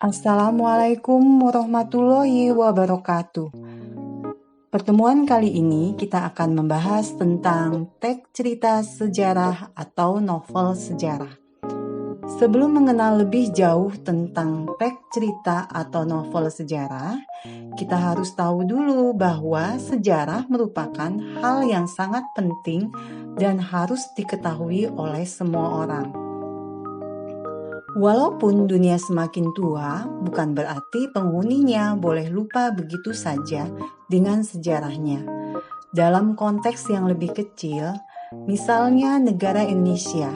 Assalamualaikum warahmatullahi wabarakatuh. Pertemuan kali ini kita akan membahas tentang teks cerita sejarah atau novel sejarah. Sebelum mengenal lebih jauh tentang teks cerita atau novel sejarah, kita harus tahu dulu bahwa sejarah merupakan hal yang sangat penting dan harus diketahui oleh semua orang. Walaupun dunia semakin tua, bukan berarti penghuninya boleh lupa begitu saja dengan sejarahnya. Dalam konteks yang lebih kecil, misalnya negara Indonesia,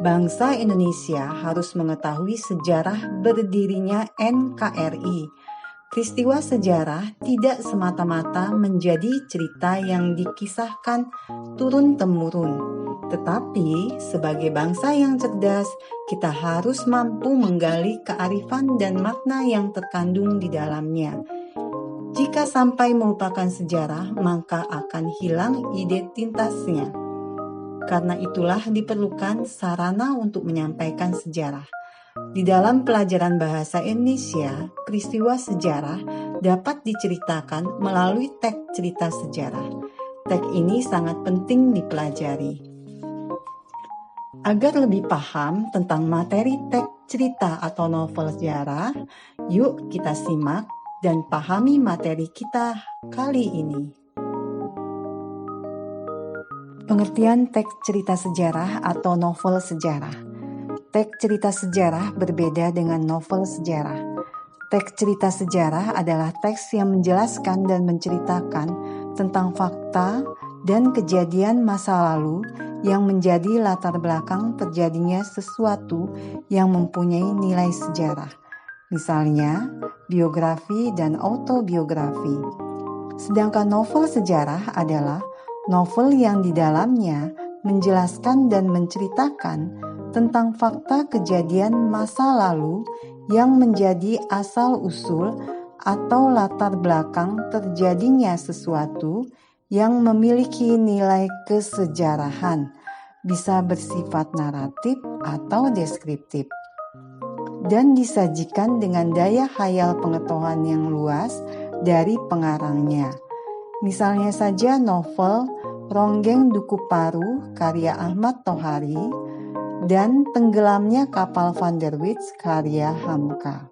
bangsa Indonesia harus mengetahui sejarah berdirinya NKRI. Peristiwa sejarah tidak semata-mata menjadi cerita yang dikisahkan turun-temurun, tetapi sebagai bangsa yang cerdas, kita harus mampu menggali kearifan dan makna yang terkandung di dalamnya. Jika sampai melupakan sejarah, maka akan hilang identitasnya. Karena itulah diperlukan sarana untuk menyampaikan sejarah. Di dalam pelajaran bahasa Indonesia, peristiwa sejarah dapat diceritakan melalui teks cerita sejarah. Teks ini sangat penting dipelajari. Agar lebih paham tentang materi teks cerita atau novel sejarah, yuk kita simak dan pahami materi kita kali ini. Pengertian teks cerita sejarah atau novel sejarah. Teks cerita sejarah berbeda dengan novel sejarah. Teks cerita sejarah adalah teks yang menjelaskan dan menceritakan tentang fakta dan kejadian masa lalu yang menjadi latar belakang terjadinya sesuatu yang mempunyai nilai sejarah. Misalnya, biografi dan autobiografi. Sedangkan novel sejarah adalah novel yang di dalamnya menjelaskan dan menceritakan tentang fakta kejadian masa lalu yang menjadi asal-usul atau latar belakang terjadinya sesuatu yang memiliki nilai kesejarahan, bisa bersifat naratif atau deskriptif, dan disajikan dengan daya khayal pengetahuan yang luas dari pengarangnya. Misalnya saja novel Ronggeng Duku Paru karya Ahmad Tohari dan Tenggelamnya Kapal Van der Wijk karya Hamka.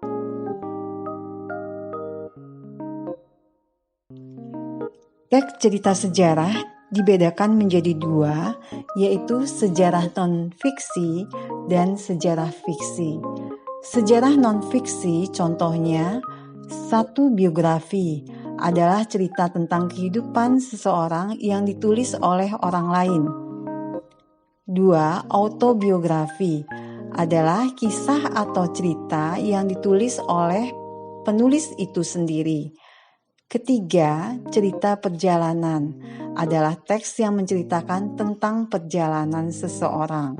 Teks cerita sejarah dibedakan menjadi dua, yaitu sejarah non-fiksi dan sejarah fiksi. Sejarah non-fiksi contohnya, satu biografi adalah cerita tentang kehidupan seseorang yang ditulis oleh orang lain. 2. Autobiografi adalah kisah atau cerita yang ditulis oleh penulis itu sendiri. 3. Cerita perjalanan adalah teks yang menceritakan tentang perjalanan seseorang.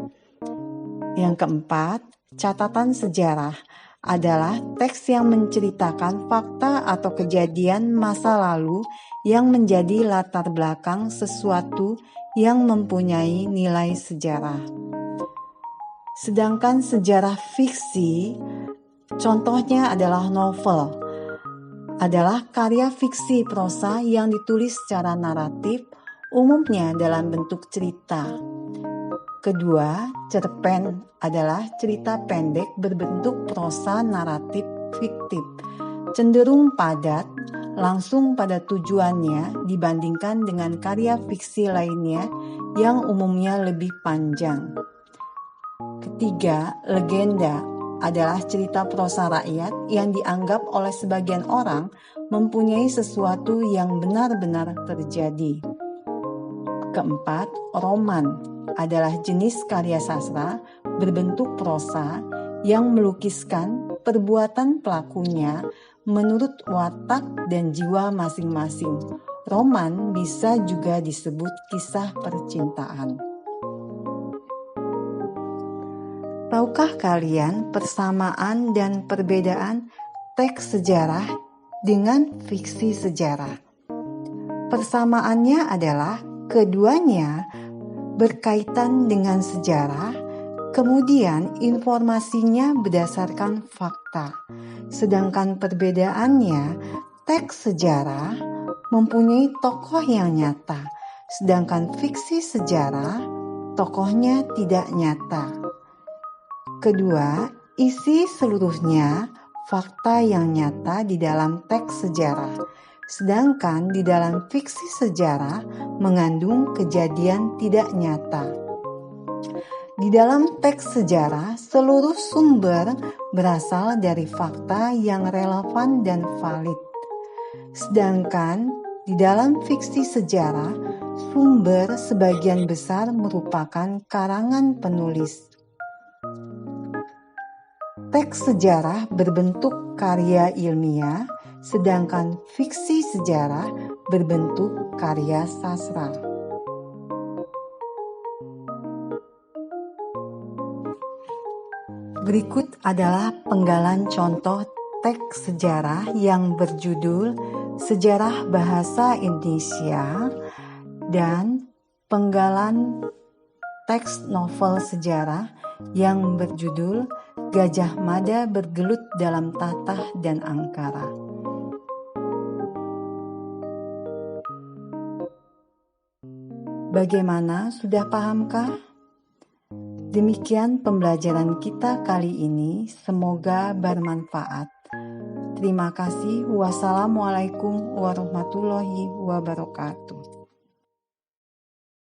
Yang 4. Catatan sejarah adalah teks yang menceritakan fakta atau kejadian masa lalu yang menjadi latar belakang sesuatu yang mempunyai nilai sejarah. Sedangkan sejarah fiksi, contohnya adalah novel, adalah karya fiksi prosa yang ditulis secara naratif, umumnya dalam bentuk cerita. Kedua, cerpen adalah cerita pendek berbentuk prosa naratif fiktif, cenderung padat, langsung pada tujuannya dibandingkan dengan karya fiksi lainnya yang umumnya lebih panjang. Ketiga, legenda adalah cerita prosa rakyat yang dianggap oleh sebagian orang mempunyai sesuatu yang benar-benar terjadi. Keempat, roman adalah jenis karya sastra berbentuk prosa yang melukiskan perbuatan pelakunya menurut watak dan jiwa masing-masing. Roman bisa juga disebut kisah percintaan. Tahukah kalian persamaan dan perbedaan teks sejarah dengan fiksi sejarah? Persamaannya adalah keduanya berkaitan dengan sejarah Kemudian informasinya berdasarkan fakta. Sedangkan perbedaannya, teks sejarah mempunyai tokoh yang nyata, sedangkan fiksi sejarah tokohnya tidak nyata. Kedua, isi seluruhnya fakta yang nyata di dalam teks sejarah, sedangkan di dalam fiksi sejarah mengandung kejadian tidak nyata. Di dalam teks sejarah, seluruh sumber berasal dari fakta yang relevan dan valid. Sedangkan di dalam fiksi sejarah, sumber sebagian besar merupakan karangan penulis. Teks sejarah berbentuk karya ilmiah, sedangkan fiksi sejarah berbentuk karya sastra. Berikut adalah penggalan contoh teks sejarah yang berjudul Sejarah Bahasa Indonesia dan penggalan teks novel sejarah yang berjudul Gajah Mada Bergelut dalam Tatah dan Angkara. Bagaimana, sudah pahamkah? Demikian pembelajaran kita kali ini, semoga bermanfaat. Terima kasih. Wassalamualaikum warahmatullahi wabarakatuh.